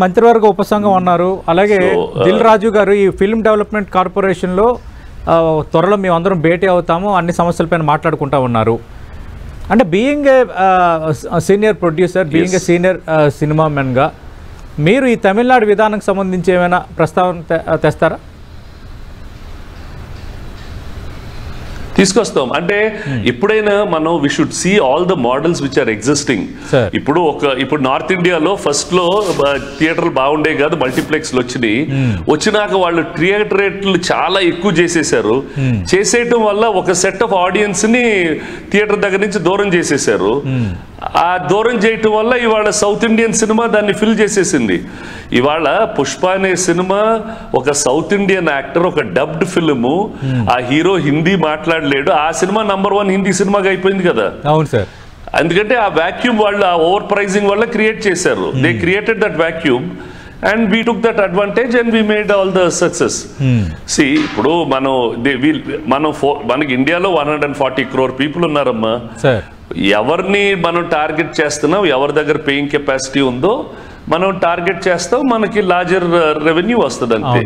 మంత్రివర్గ ఉపసంఘం అన్నారు. అలాగే దిల్ రాజు గారు ఈ ఫిల్మ్ డెవలప్మెంట్ కార్పొరేషన్లో త్వరలో మేము అందరం భేటీ అవుతాము, అన్ని సమస్యలపైన మాట్లాడుకుంటా ఉన్నారు. అంటే being a senior producer, being a senior cinema మెన్గా మీరు ఈ తమిళనాడు విధానానికి సంబంధించి ఏమైనా ప్రస్తావన తెస్తారా? తీసుకొస్తాం. అంటే ఎప్పుడైనా మనం we should see all the models which are existing. ఇప్పుడు నార్త్ ఇండియాలో ఫస్ట్ లో థియేటర్లు బాగుండే కాదు, మల్టీప్లెక్స్లు వచ్చినాక వాళ్ళు థియేటర్ రేట్లు చాలా ఎక్కువ చేసేసారు. చేసేయటం వల్ల ఒక సెట్ ఆఫ్ ఆడియన్స్ ని థియేటర్ దగ్గర నుంచి దూరం చేసేసారు. ఆ దూరం చేయటం వల్ల ఇవాళ సౌత్ ఇండియన్ సినిమా దాన్ని ఫిల్ చేసేసింది. ఇవాళ పుష్ప అనే సినిమా ఒక సౌత్ ఇండియన్ యాక్టర్, ఒక డబ్డ్ ఫిల్ము, ఆ హీరో హిందీ మాట్లాడలేడు, ఆ సినిమా #1 హిందీ సినిమాగా అయిపోయింది కదా. అవును సార్. ఎందుకంటే ఆ వాక్యూమ్ వాళ్ళు ఆ ఓవర్ ప్రైజింగ్ వల్ల క్రియేట్ చేశారు. They created that vacuum and we took that advantage and we made all the success. See, ఇప్పుడు మనకి ఇండియాలో 140 crore people ఉన్నారమ్మా. ఎవరిని మనం టార్గెట్ చేస్తున్నాం, ఎవరి దగ్గర పేయింగ్ కెపాసిటీ ఉందో మనం టార్గెట్ చేస్తాం, మనకి లార్జర్ రెవెన్యూ వస్తుంది అంతే.